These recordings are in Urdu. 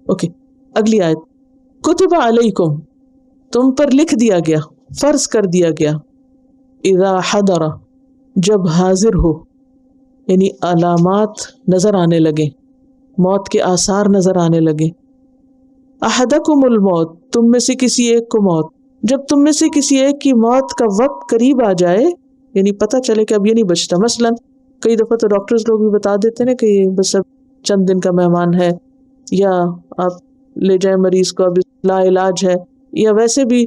اوکے اگلی آیت، کتب علیکم، تم پر لکھ دیا گیا، فرض کر دیا گیا، اذا حضر، جب حاضر ہو، یعنی علامات نظر آنے لگے، موت کے آثار نظر آنے لگے، احدکم الموت، تم میں سے کسی ایک کو موت، جب تم میں سے کسی ایک کی موت کا وقت قریب آ جائے، یعنی پتہ چلے کہ اب یہ نہیں بچتا، مثلا کئی دفعہ تو ڈاکٹرز لوگ بھی بتا دیتے نا کہ یہ بس اب چند دن کا مہمان ہے، یا آپ لے جائیں مریض کو اب لا علاج ہے، یا ویسے بھی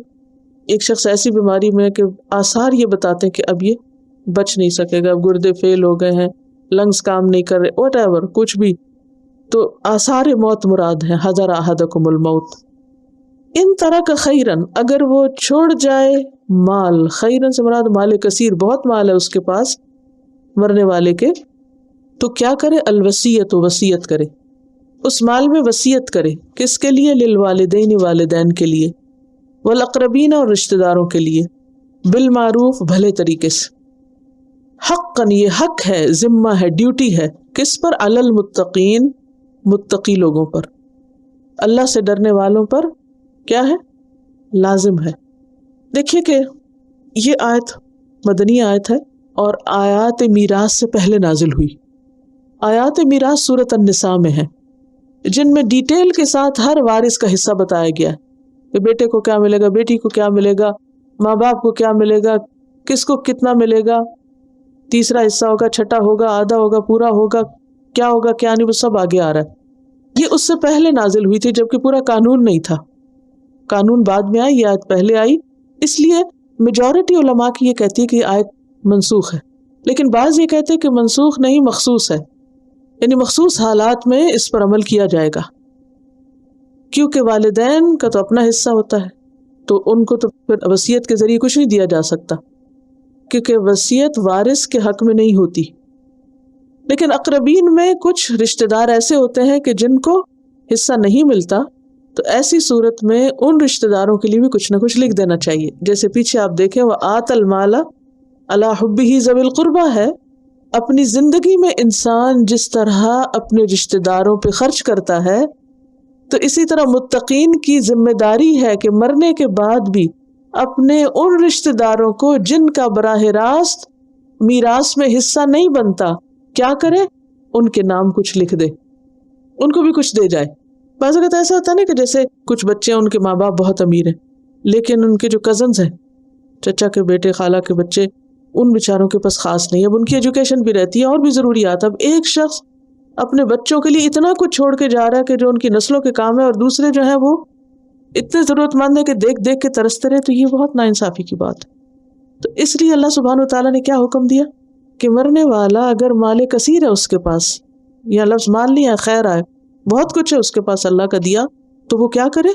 ایک شخص ایسی بیماری میں کہ آثار یہ بتاتے ہیں کہ اب یہ بچ نہیں سکے گا، اب گردے فیل ہو گئے ہیں، لنگز کام نہیں کر رہے، واٹ ایور کچھ بھی، تو آثار موت مراد ہے، حضر احدکم الموت، ان ترک خیرن، اگر وہ چھوڑ جائے مال، خیرن سے مراد مال کثیر، بہت مال ہے اس کے پاس مرنے والے کے، تو کیا کرے، الوصیت، وصیت کرے، اس مال میں وصیت کرے، کس کے لیے، للوالدین، والدین کے لیے، والاقربین، اور رشتہ داروں کے لیے، بالمعروف، بھلے طریقے سے، حقاً، یہ حق ہے، ذمہ ہے، ڈیوٹی ہے، کس پر، علی المتقین، متقی لوگوں پر، اللہ سے ڈرنے والوں پر کیا ہے، لازم ہے۔ دیکھیے کہ یہ آیت مدنی آیت ہے اور آیات میراث سے پہلے نازل ہوئی۔ آیات میراث سورۃ النساء میں ہے، جن میں ڈیٹیل کے ساتھ ہر وارث کا حصہ بتایا گیا ہے کہ بیٹے کو کیا ملے گا، بیٹی کو کیا ملے گا، ماں باپ کو کیا ملے گا، کس کو کتنا ملے گا، تیسرا حصہ ہوگا، چھٹا ہوگا، آدھا ہوگا، پورا ہوگا، کیا ہوگا کیا نہیں، وہ سب آگے آ رہا ہے۔ یہ اس سے پہلے نازل ہوئی تھی جبکہ پورا قانون نہیں تھا، قانون بعد میں آئی، یہ آیت پہلے آئی، اس لیے میجورٹی علماء کی یہ کہتی ہے کہ یہ آیت منسوخ ہے، لیکن بعض یہ کہتے ہیں کہ منسوخ نہیں، مخصوص ہے، یعنی مخصوص حالات میں اس پر عمل کیا جائے گا، کیونکہ والدین کا تو اپنا حصہ ہوتا ہے، تو ان کو تو پھر وصیت کے ذریعے کچھ نہیں دیا جا سکتا، کیونکہ وصیت وارث کے حق میں نہیں ہوتی۔ لیکن اقربین میں کچھ رشتہ دار ایسے ہوتے ہیں کہ جن کو حصہ نہیں ملتا، تو ایسی صورت میں ان رشتہ داروں کے لیے بھی کچھ نہ کچھ لکھ دینا چاہیے، جیسے پیچھے آپ دیکھیں وَآتَ الْمَالَ عَلَى حُبِّهِ ذَوِي الْقُرْبَى ہے، اپنی زندگی میں انسان جس طرح اپنے رشتہ داروں پہ خرچ کرتا ہے، تو اسی طرح متقین کی ذمہ داری ہے کہ مرنے کے بعد بھی اپنے ان رشتہ داروں کو جن کا براہ راست میراث میں حصہ نہیں بنتا، کیا کرے، ان کے نام کچھ لکھ دے، ان کو بھی کچھ دے جائے۔ بعض اوقات ایسا ہوتا ہے نا کہ جیسے کچھ بچے ہیں، ان کے ماں باپ بہت امیر ہیں، لیکن ان کے جو کزنز ہیں، چچا کے بیٹے، خالہ کے بچے، ان بیچاروں کے پاس خاص نہیں، اب ان کی ایجوکیشن بھی رہتی ہے اور بھی ضروریات، اب ایک شخص اپنے بچوں کے لیے اتنا کچھ چھوڑ کے جا رہا ہے کہ جو ان کی نسلوں کے کام ہے، اور دوسرے جو ہیں وہ اتنے ضرورت مند ہے کہ دیکھ دیکھ کے ترستے رہے، تو یہ بہت ناانصافی کی بات ہے۔ تو اس لیے اللہ سبحانہ وتعالیٰ نے کیا حکم دیا کہ مرنے والا اگر مال کثیر ہے اس کے پاس، یا لفظ مال نہیں ہے، خیر آئے، بہت کچھ ہے اس کے پاس اللہ کا دیا، تو وہ کیا کرے،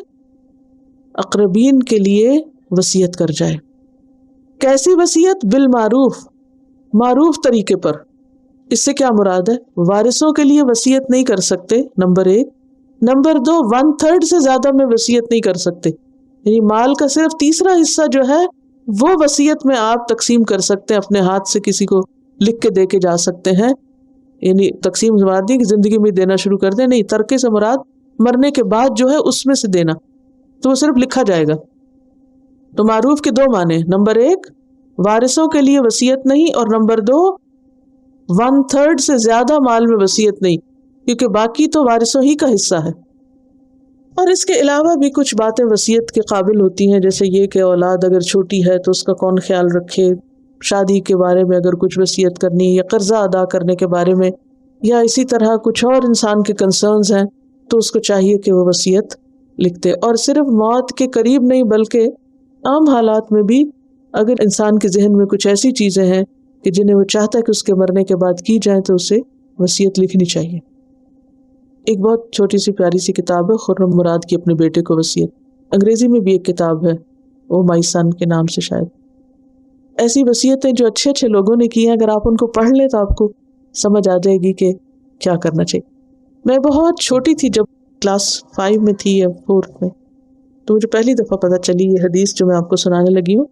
اقربین کے لیے وصیت کر جائے۔ کیسی وصیت، بالمعروف، معروف طریقے پر۔ اس سے کیا مراد ہے، وارثوں کے لیے وصیت نہیں کر سکتے، نمبر ایک، نمبر دو، 1/3 سے زیادہ میں وصیت نہیں کر سکتے، یعنی مال کا صرف تیسرا حصہ جو ہے وہ وصیت میں آپ تقسیم کر سکتے ہیں، اپنے ہاتھ سے کسی کو لکھ کے دے کے جا سکتے ہیں، یعنی تقسیم سے مراد نہیں کہ زندگی میں دینا شروع کر دیں، نہیں، ترکے سے مراد مرنے کے بعد جو ہے اس میں سے دینا، تو وہ صرف لکھا جائے گا۔ تو معروف کے دو معنی، نمبر ایک وارثوں کے لیے وصیت نہیں، اور نمبر دو 1/3 سے زیادہ مال میں وصیت نہیں، کیونکہ باقی تو وارثوں ہی کا حصہ ہے۔ اور اس کے علاوہ بھی کچھ باتیں وصیت کے قابل ہوتی ہیں، جیسے یہ کہ اولاد اگر چھوٹی ہے تو اس کا کون خیال رکھے، شادی کے بارے میں اگر کچھ وصیت کرنی، یا قرضہ ادا کرنے کے بارے میں، یا اسی طرح کچھ اور انسان کے کنسرنز ہیں، تو اس کو چاہیے کہ وہ وصیت لکھ دے۔ اور صرف موت کے قریب نہیں بلکہ عام حالات میں بھی اگر انسان کے ذہن میں کچھ ایسی چیزیں ہیں کہ جنہیں وہ چاہتا ہے کہ اس کے مرنے کے بعد کی جائیں، تو اسے وصیت لکھنی چاہیے۔ ایک بہت چھوٹی سی پیاری سی کتاب ہے خرم مراد کی اپنے بیٹے کو وصیت، انگریزی میں بھی ایک کتاب ہے، او مائی سن کے نام سے، شاید۔ ایسی وصیتیں جو اچھے اچھے لوگوں نے کی ہیں، اگر آپ ان کو پڑھ لیں تو آپ کو سمجھ آ جائے گی کہ کیا کرنا چاہیے۔ میں بہت چھوٹی تھی، جب کلاس 5 میں تھی یا 4 میں، تو مجھے پہلی دفعہ پتہ چلی یہ حدیث جو میں آپ کو سنانے لگی ہوں،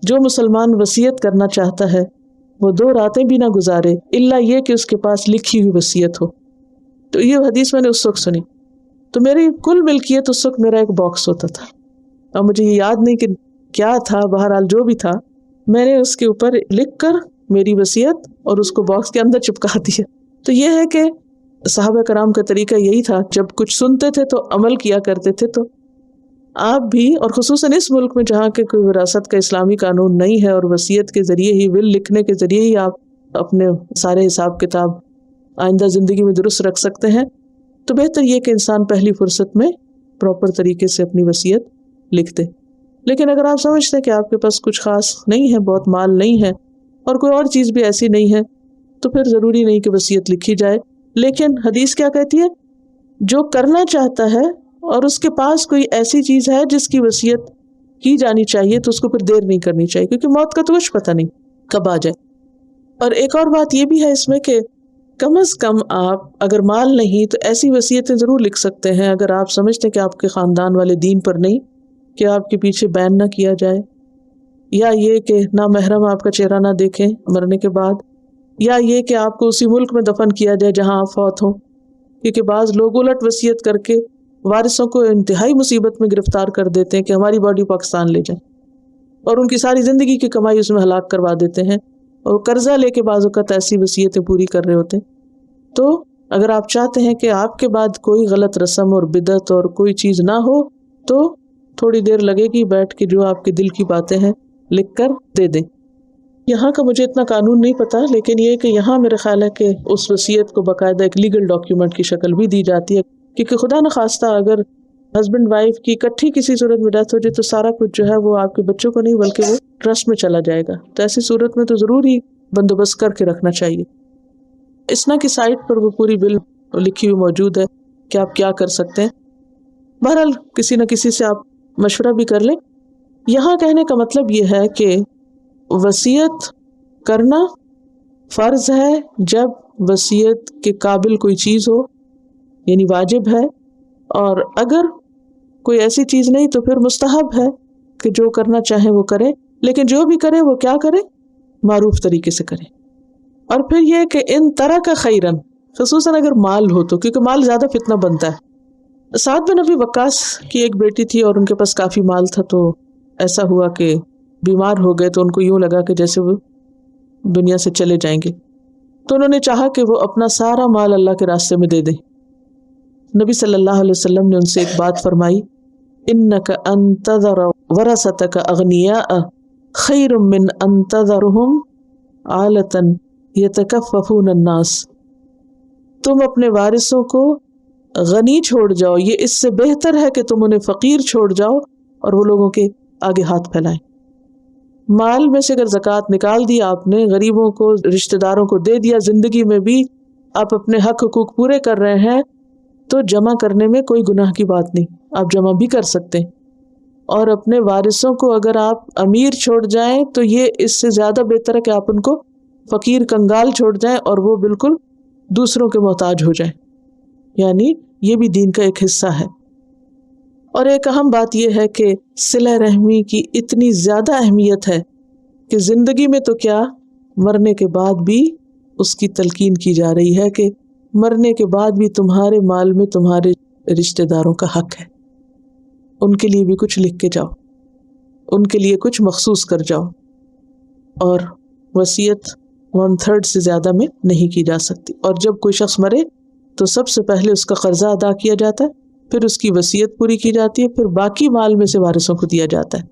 جو مسلمان وصیت کرنا چاہتا ہے وہ 2 راتیں بھی نہ گزارے الا یہ کہ اس کے پاس لکھی ہوئی وصیت ہو۔ تو یہ حدیث میں نے اس وقت سنی، تو میری کل ملکیت اس وقت میرا ایک باکس ہوتا تھا، اور مجھے یہ یاد نہیں کہ کیا تھا، بہرحال جو بھی تھا میں نے اس کے اوپر لکھ کر میری وصیت اور اس کو باکس کے اندر چپکا دیا۔ تو یہ ہے کہ صحابہ کرام کا طریقہ یہی تھا، جب کچھ سنتے تھے تو عمل کیا کرتے تھے۔ تو آپ بھی، اور خصوصاً اس ملک میں جہاں کہ کوئی وراثت کا اسلامی قانون نہیں ہے اور وصیت کے ذریعے ہی، ول لکھنے کے ذریعے ہی آپ اپنے سارے حساب کتاب آئندہ زندگی میں درست رکھ سکتے ہیں، تو بہتر یہ کہ انسان پہلی فرصت میں پراپر طریقے سے اپنی وصیت لکھ دے۔ لیکن اگر آپ سمجھتے ہیں کہ آپ کے پاس کچھ خاص نہیں ہے، بہت مال نہیں ہے اور کوئی اور چیز بھی ایسی نہیں ہے، تو پھر ضروری نہیں کہ وصیت لکھی جائے۔ لیکن حدیث کیا کہتی ہے؟ جو کرنا چاہتا ہے اور اس کے پاس کوئی ایسی چیز ہے جس کی وصیت کی جانی چاہیے، تو اس کو پھر دیر نہیں کرنی چاہیے، کیونکہ موت کا تو کچھ پتہ نہیں کب آ جائے۔ اور ایک اور بات یہ بھی ہے اس میں کہ کم از کم آپ اگر مال نہیں تو ایسی وصیتیں ضرور لکھ سکتے ہیں، اگر آپ سمجھتے ہیں کہ آپ کے خاندان والے دین پر نہیں، کہ آپ کے پیچھے بین نہ کیا جائے، یا یہ کہ نامحرم آپ کا چہرہ نہ دیکھیں مرنے کے بعد، یا یہ کہ آپ کو اسی ملک میں دفن کیا جائے جہاں آپ فوت ہوں، کیونکہ بعض لوگ الٹ وصیت کر کے وارثوں کو انتہائی مصیبت میں گرفتار کر دیتے ہیں کہ ہماری باڈی پاکستان لے جائیں، اور ان کی ساری زندگی کی کمائی اس میں ہلاک کروا دیتے ہیں، اور قرضہ لے کے بعض اوقات ایسی وصیتیں پوری کر رہے ہوتے ہیں۔ تو اگر آپ چاہتے ہیں کہ آپ کے بعد کوئی غلط رسم اور بدعت اور کوئی چیز نہ ہو، تو تھوڑی دیر لگے گی، بیٹھ کے جو آپ کے دل کی باتیں ہیں لکھ کر دے دیں۔ یہاں کا مجھے اتنا قانون نہیں پتا، لیکن یہ کہ یہاں میرا خیال ہے کہ اس وصیت کو باقاعدہ ایک لیگل ڈاکیومنٹ کی شکل بھی دی جاتی ہے، کیونکہ خدا نخواستہ اگر ہسبینڈ وائف کی اکٹھی کسی صورت میں ڈیتھ ہو جائے تو سارا کچھ جو ہے وہ آپ کے بچوں کو نہیں بلکہ وہ ٹرسٹ میں چلا جائے گا، تو ایسی صورت میں تو ضرور ہی بندوبست کر کے رکھنا چاہیے۔ اسنا کی سائٹ پر وہ پوری بل لکھی ہوئی موجود ہے کہ آپ کیا کر سکتے ہیں۔ بہرحال کسی نہ کسی سے آپ مشورہ بھی کر لیں۔ یہاں کہنے کا مطلب یہ ہے کہ وصیت کرنا فرض ہے جب وصیت کے قابل کوئی چیز ہو، یعنی واجب ہے، اور اگر کوئی ایسی چیز نہیں تو پھر مستحب ہے کہ جو کرنا چاہے وہ کرے، لیکن جو بھی کرے وہ کیا کرے؟ معروف طریقے سے کرے۔ اور پھر یہ کہ ان طرح کا خیرن، خصوصاً اگر مال ہو تو، کیونکہ مال زیادہ فتنہ بنتا ہے۔ سعد بن ابی وقاص کی ایک بیٹی تھی اور ان کے پاس کافی مال تھا، تو ایسا ہوا کہ بیمار ہو گئے، تو ان کو یوں لگا کہ جیسے وہ دنیا سے چلے جائیں گے، تو انہوں نے چاہا کہ وہ اپنا سارا مال اللہ کے راستے میں دے دیں۔ نبی صلی اللہ علیہ وسلم نے ان سے ایک بات فرمائی، اِنَّكَ أَن تَذَرَ وَرَثَتَكَ أَغْنِيَاءَ خَيْرٌ مِّنْ أَن تَذَرَهُمْ عَالَةً يَتَكَفَّفُونَ النَّاسَ، تم اپنے وارثوں کو غنی چھوڑ جاؤ، یہ اس سے بہتر ہے کہ تم انہیں فقیر چھوڑ جاؤ اور وہ لوگوں کے آگے ہاتھ پھیلائیں۔ مال میں سے اگر زکوٰۃ نکال دیا آپ نے، غریبوں کو، رشتہ داروں کو دے دیا، زندگی میں بھی آپ اپنے حق حقوق پورے کر رہے ہیں، تو جمع کرنے میں کوئی گناہ کی بات نہیں، آپ جمع بھی کر سکتے ہیں۔ اور اپنے وارثوں کو اگر آپ امیر چھوڑ جائیں تو یہ اس سے زیادہ بہتر ہے کہ آپ ان کو فقیر کنگال چھوڑ جائیں اور وہ بالکل دوسروں کے محتاج ہو جائیں، یعنی یہ بھی دین کا ایک حصہ ہے۔ اور ایک اہم بات یہ ہے کہ صلہ رحمی کی اتنی زیادہ اہمیت ہے کہ زندگی میں تو کیا، مرنے کے بعد بھی اس کی تلقین کی جا رہی ہے کہ مرنے کے بعد بھی تمہارے مال میں تمہارے رشتہ داروں کا حق ہے، ان کے لیے بھی کچھ لکھ کے جاؤ، ان کے لیے کچھ مخصوص کر جاؤ۔ اور وصیت 1/3 سے زیادہ میں نہیں کی جا سکتی، اور جب کوئی شخص مرے تو سب سے پہلے اس کا قرضہ ادا کیا جاتا ہے، پھر اس کی وصیت پوری کی جاتی ہے، پھر باقی مال میں سے وارثوں کو دیا جاتا ہے۔